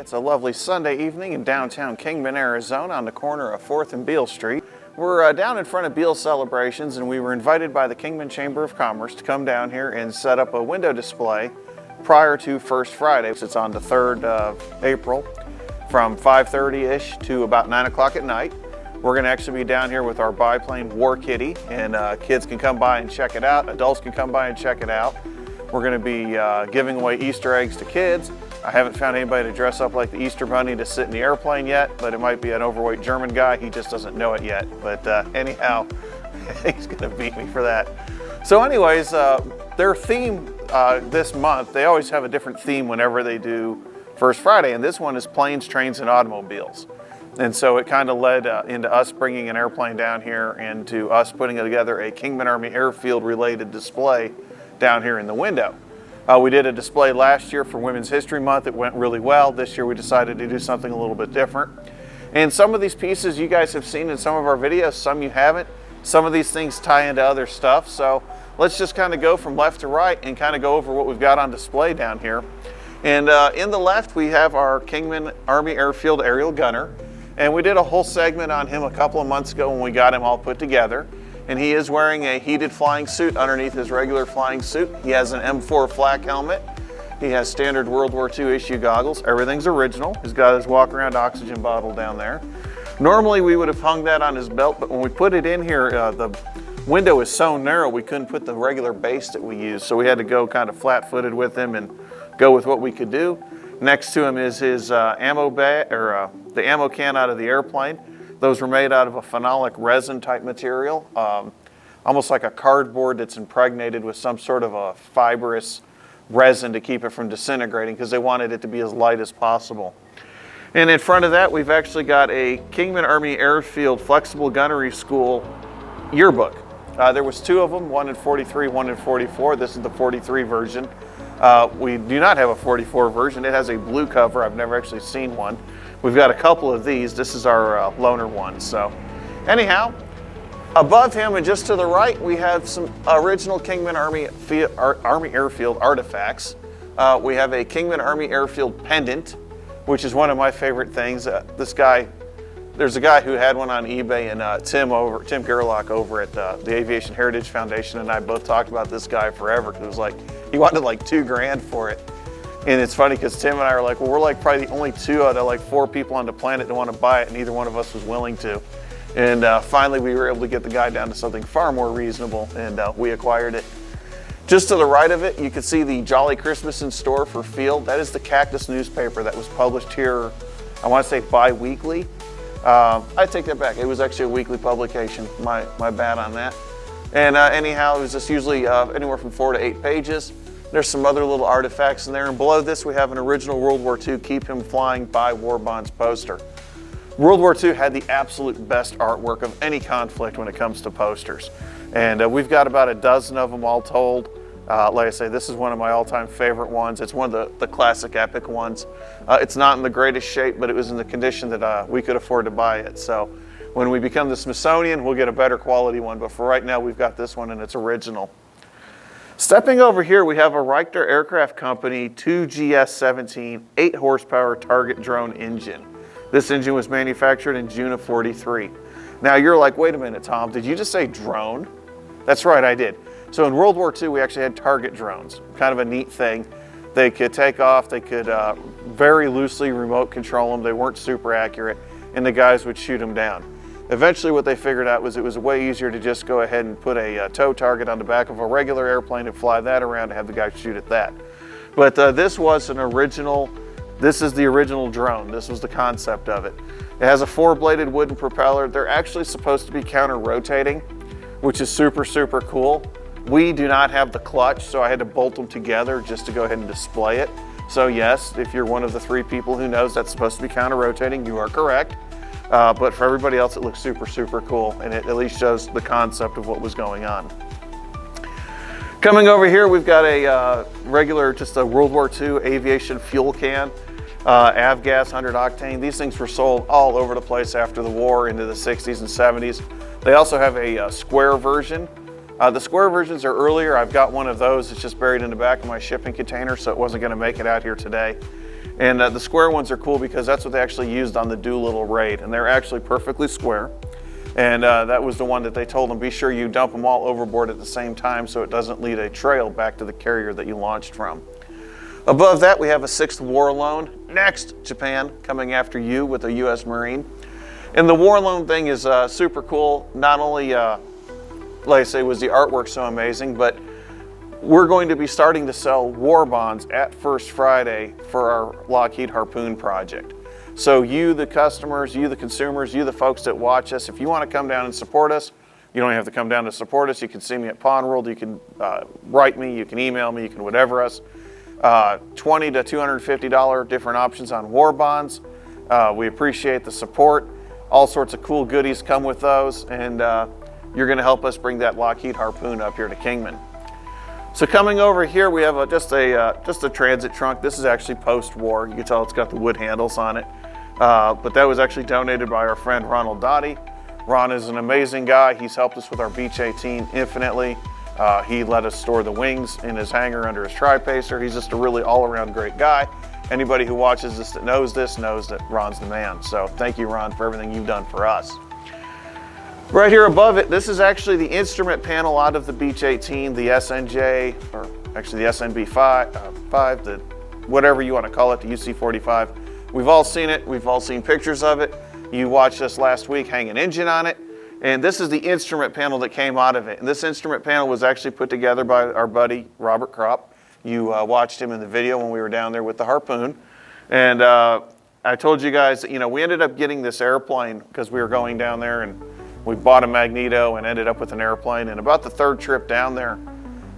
It's a lovely Sunday evening in downtown Kingman, Arizona on the corner of 4th and Beale Street. We're down in front of Beale Celebrations, and we were invited by the Kingman Chamber of Commerce to come down here and set up a window display prior to First Fridays. It's on the 3rd of April from 5:30-ish to about 9 o'clock at night. We're going to actually be down here with our biplane War Kitty, and kids can come by and check it out. Adults can come by and check it out. We're going to be giving away Easter eggs to kids. I haven't found anybody to dress up like the Easter Bunny to sit in the airplane yet, but it might be an overweight German guy. He just doesn't know it yet. But anyhow, he's going to beat me for that. So anyways, their theme this month, they always have a different theme whenever they do First Friday, and this one is planes, trains, and automobiles. And so it kind of led into us bringing an airplane down here and to us putting together a Kingman Army Airfield related display down here in the window. We did a display last year for Women's History Month. It went really well. This year we decided to do something a little bit different. And some of these pieces you guys have seen in some of our videos, some you haven't. Some of these things tie into other stuff. So let's just kind of go from left to right and kind of go over what we've got on display down here. And in the left we have our Kingman Army Airfield aerial gunner. And we did a whole segment on him a couple of months ago when we got him all put together. And he is wearing a heated flying suit underneath his regular flying suit. He has an M4 flak helmet. He has standard World War II issue goggles. Everything's original. He's got his walk around oxygen bottle down there. Normally we would have hung that on his belt, but when we put it in here, the window is so narrow we couldn't put the regular base that we use. So we had to go kind of flat-footed with him and go with what we could do. Next to him is his ammo bag, or the ammo can out of the airplane. Those were made out of a phenolic resin type material, almost like a cardboard that's impregnated with some sort of a fibrous resin to keep it from disintegrating because they wanted it to be as light as possible. And in front of that, we've actually got a Kingman Army Airfield Flexible Gunnery School yearbook. There was two of them, one in 43, one in 44. This is the 43 version. We do not have a 44 version. It has a blue cover. I've never actually seen one. We've got a couple of these. This is our loaner one. So anyhow, above him and just to the right, we have some original Kingman Army Airfield artifacts. We have a Kingman Army Airfield pendant, which is one of my favorite things. There's a guy who had one on eBay, and Tim Gerlach over at the Aviation Heritage Foundation and I both talked about this guy forever because it was like, he wanted like $2,000 for it. And it's funny because Tim and I are like, well, we're like probably the only two out of like 4 people on the planet that want to buy it, and neither one of us was willing to. And finally we were able to get the guy down to something far more reasonable, and we acquired it. Just to the right of it, you can see the Jolly Christmas in Store for Field. That is the Cactus newspaper that was published here, I want to say bi-weekly. I take that back. It was actually a weekly publication. My bad on that. And anyhow, it was just usually anywhere from 4 to 8 pages. There's some other little artifacts in there. And below this, we have an original World War II Keep Him Flying by War Bonds poster. World War II had the absolute best artwork of any conflict when it comes to posters. And we've got about a dozen of them all told. Like I say, this is one of my all-time favorite ones. It's one of the classic epic ones. It's not in the greatest shape, but it was in the condition that we could afford to buy it. So when we become the Smithsonian, we'll get a better quality one. But for right now, we've got this one, and it's original. Stepping over here, we have a Reichter Aircraft Company 2GS-17 8 horsepower target drone engine. This engine was manufactured in June of '43. Now you're like, wait a minute, Tom, did you just say drone? That's right, I did. So in World War II, we actually had target drones, kind of a neat thing. They could take off, they could very loosely remote control them, they weren't super accurate, and the guys would shoot them down. Eventually what they figured out was it was way easier to just go ahead and put a tow target on the back of a regular airplane and fly that around and have the guy shoot at that. But this was an original, this is the original drone. This was the concept of it. It has a 4-bladed wooden propeller. They're actually supposed to be counter-rotating, which is super, super cool. We do not have the clutch, so I had to bolt them together just to go ahead and display it. So yes, if you're one of the 3 people who knows that's supposed to be counter-rotating, you are correct. But for everybody else, it looks super, super cool, and it at least shows the concept of what was going on. Coming over here, we've got a regular, just a World War II aviation fuel can, avgas, 100 octane. These things were sold all over the place after the war into the 60s and 70s. They also have a square version. The square versions are earlier. I've got one of those. It's just buried in the back of my shipping container, so it wasn't going to make it out here today. And the square ones are cool because that's what they actually used on the Doolittle raid, and they're actually perfectly square. And that was the one that they told them, be sure you dump them all overboard at the same time so it doesn't lead a trail back to the carrier that you launched from. Above that, we have a 6th War Loan. Next, Japan, coming after you with a U.S. Marine. And the War Loan thing is super cool. Not only, like I say, was the artwork so amazing, but we're going to be starting to sell war bonds at First Friday for our Lockheed Harpoon project. So you, the customers, you, the consumers, you, the folks that watch us, if you want to come down and support us, you don't have to come down to support us. You can see me at Pawn World. You can write me. You can email me. You can whatever us. $20 to $250 different options on war bonds. We appreciate the support. All sorts of cool goodies come with those, and you're going to help us bring that Lockheed Harpoon up here to Kingman. So coming over here, we have just a transit trunk. This is actually post-war. You can tell it's got the wood handles on it. But that was actually donated by our friend Ronald Dottie. Ron is an amazing guy. He's helped us with our Beech 18 infinitely. He let us store the wings in his hangar under his tri-pacer. He's just a really all-around great guy. Anybody who watches this that knows this knows that Ron's the man. So thank you, Ron, for everything you've done for us. Right here above it, this is actually the instrument panel out of the Beech 18, the SNJ, or actually the SNB5, the whatever you want to call it, the UC-45. We've all seen it. We've all seen pictures of it. You watched us last week hang an engine on it. And this is the instrument panel that came out of it. And this instrument panel was actually put together by our buddy, Robert Kropp. You watched him in the video when we were down there with the Harpoon. And I told you guys that, we ended up getting this airplane because we were going down there, and we bought a Magneto and ended up with an airplane. And about the 3rd trip down there,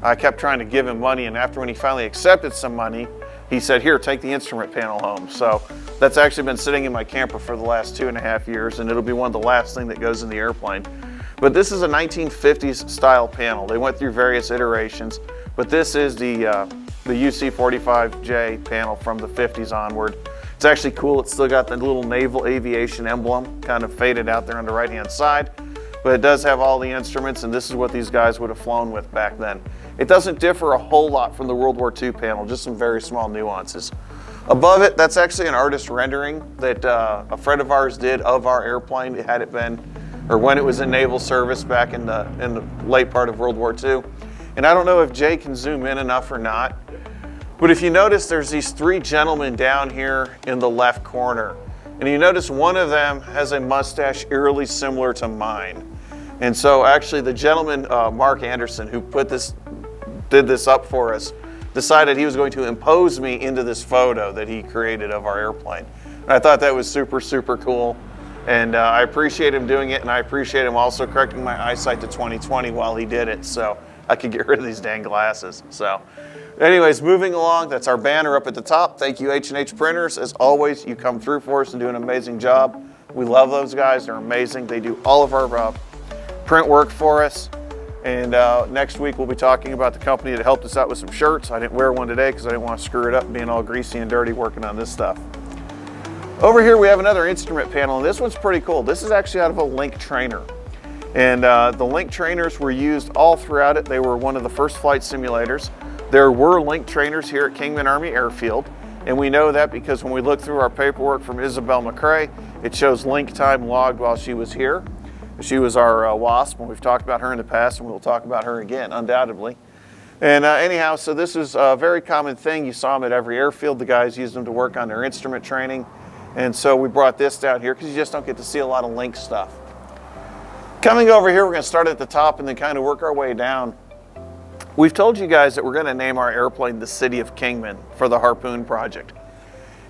I kept trying to give him money. And after when he finally accepted some money, he said, here, take the instrument panel home. So that's actually been sitting in my camper for the last 2.5 years, and it'll be one of the last things that goes in the airplane. But this is a 1950s style panel. They went through various iterations, but this is the UC-45J panel from the 50s onward. It's actually cool. It's still got the little naval aviation emblem kind of faded out there on the right-hand side, but it does have all the instruments, and this is what these guys would have flown with back then. It doesn't differ a whole lot from the World War II panel, just some very small nuances. Above it, that's actually an artist rendering that a friend of ours did of our airplane. It had it been, or when it was in naval service back in the late part of World War II. And I don't know if Jay can zoom in enough or not, but if you notice, there's these 3 gentlemen down here in the left corner. And you notice one of them has a mustache eerily similar to mine. And so actually the gentleman, Mark Anderson, who did this up for us, decided he was going to impose me into this photo that he created of our airplane. And I thought that was super, super cool. And I appreciate him doing it, and I appreciate him also correcting my eyesight to 20/20 while he did it, so I could get rid of these dang glasses. So anyways, moving along, that's our banner up at the top. Thank you, H&H Printers. As always, you come through for us and do an amazing job. We love those guys. They're amazing. They do all of our print work for us. And next week we'll be talking about the company that helped us out with some shirts. I didn't wear one today because I didn't want to screw it up being all greasy and dirty working on this stuff. Over here we have another instrument panel, and this one's pretty cool. This is actually out of a Link trainer. And the Link trainers were used all throughout it. They were one of the first flight simulators. There were Link trainers here at Kingman Army Airfield, and we know that because when we look through our paperwork from Isabel McCrae, it shows Link time logged while she was here. She was our WASP, and we've talked about her in the past, and we'll talk about her again, undoubtedly. And anyhow, so this is a very common thing. You saw them at every airfield. The guys used them to work on their instrument training. And so we brought this down here because you just don't get to see a lot of Link stuff. Coming over here, we're going to start at the top and then kind of work our way down. We've told you guys that we're going to name our airplane the City of Kingman for the Harpoon project.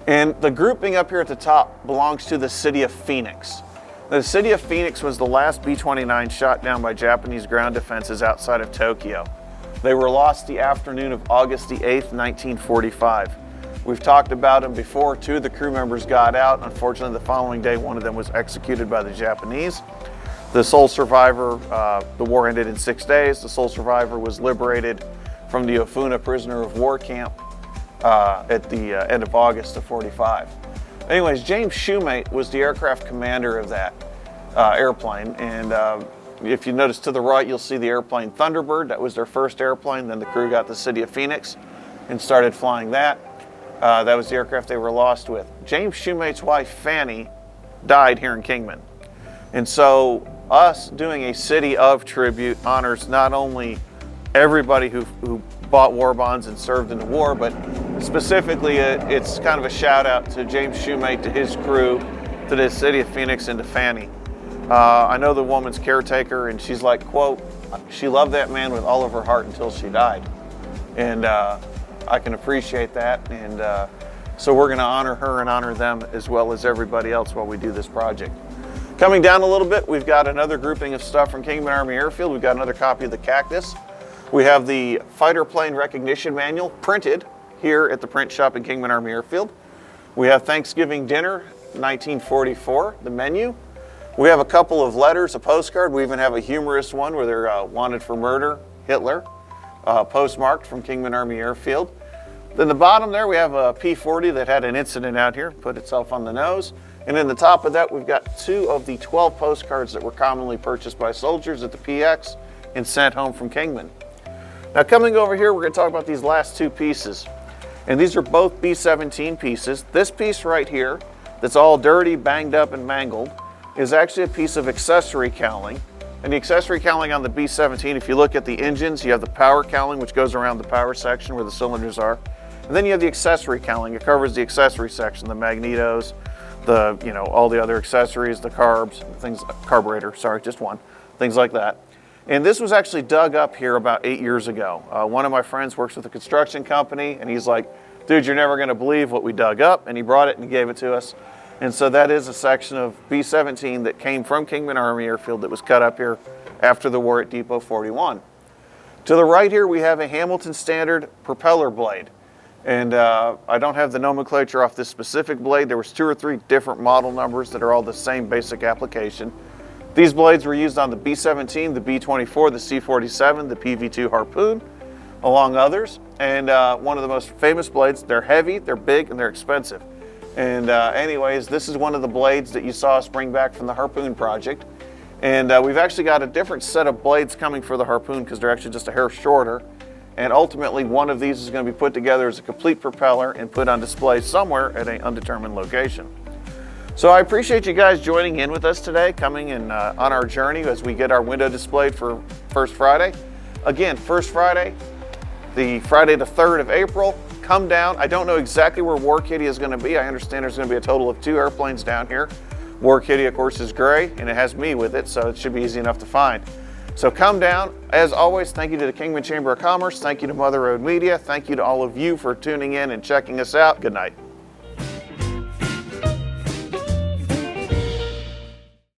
And the grouping up here at the top belongs to the City of Phoenix. The City of Phoenix was the last B-29 shot down by Japanese ground defenses outside of Tokyo. They were lost the afternoon of August the 8th, 1945. We've talked about them before. 2 of the crew members got out. Unfortunately, the following day, one of them was executed by the Japanese. The sole survivor, the war ended in 6 days. The sole survivor was liberated from the Ofuna prisoner of war camp at the end of August of 45. Anyways, James Shoemate was the aircraft commander of that airplane. And if you notice to the right, you'll see the airplane Thunderbird. That was their first airplane. Then the crew got the City of Phoenix and started flying that. That was the aircraft they were lost with. James Shoemate's wife, Fanny, died here in Kingman. And so us doing a City of tribute honors not only everybody who bought war bonds and served in the war, but specifically it's kind of a shout out to James Shoemate, to his crew, to the City of Phoenix, and to Fanny. I know the woman's caretaker, and she's like, quote, she loved that man with all of her heart until she died. And I can appreciate that. And so we're going to honor her and honor them as well as everybody else while we do this project. Coming down a little bit, we've got another grouping of stuff from Kingman Army Airfield. We've got another copy of the Cactus. We have the Fighter Plane Recognition Manual printed here at the print shop in Kingman Army Airfield. We have Thanksgiving Dinner, 1944, the menu. We have a couple of letters, a postcard. We even have a humorous one where they're wanted for murder, Hitler, postmarked from Kingman Army Airfield. Then the bottom there, we have a P-40 that had an incident out here, put itself on the nose. And in the top of that, we've got 2 of the 12 postcards that were commonly purchased by soldiers at the PX and sent home from Kingman. Now coming over here, we're going to talk about these last 2 pieces. And these are both B-17 pieces. This piece right here, that's all dirty, banged up, and mangled, is actually a piece of accessory cowling. And the accessory cowling on the B-17, if you look at the engines, you have the power cowling, which goes around the power section where the cylinders are. And then you have the accessory cowling. It covers the accessory section, the magnetos, the, all the other accessories, the carbs, things, carburetor, sorry, just one, things like that. And this was actually dug up here about 8 years ago. One of my friends works with a construction company, and he's like, dude, you're never gonna believe what we dug up. And he brought it and he gave it to us. And so that is a section of B-17 that came from Kingman Army Airfield that was cut up here after the war at Depot 41. To the right here, we have a Hamilton Standard propeller blade. And I don't have the nomenclature off this specific blade. There was 2 or 3 different model numbers that are all the same basic application. These blades were used on the B-17, the B-24, the C-47, the PV-2 Harpoon, along others. And one of the most famous blades, they're heavy, they're big, and they're expensive. And anyways, this is one of the blades that you saw us bring back from the Harpoon project. And we've actually got a different set of blades coming for the Harpoon because they're actually just a hair shorter. And ultimately, one of these is going to be put together as a complete propeller and put on display somewhere at an undetermined location. So I appreciate you guys joining in with us today, coming in on our journey as we get our window displayed for First Friday. Again, First Friday, the Friday the 3rd of April, come down. I don't know exactly where War Kitty is going to be. I understand there's going to be a total of 2 airplanes down here. War Kitty, of course, is gray, and it has me with it, so it should be easy enough to find. So come down. As always, thank you to the Kingman Chamber of Commerce. Thank you to Mother Road Media. Thank you to all of you for tuning in and checking us out. Good night.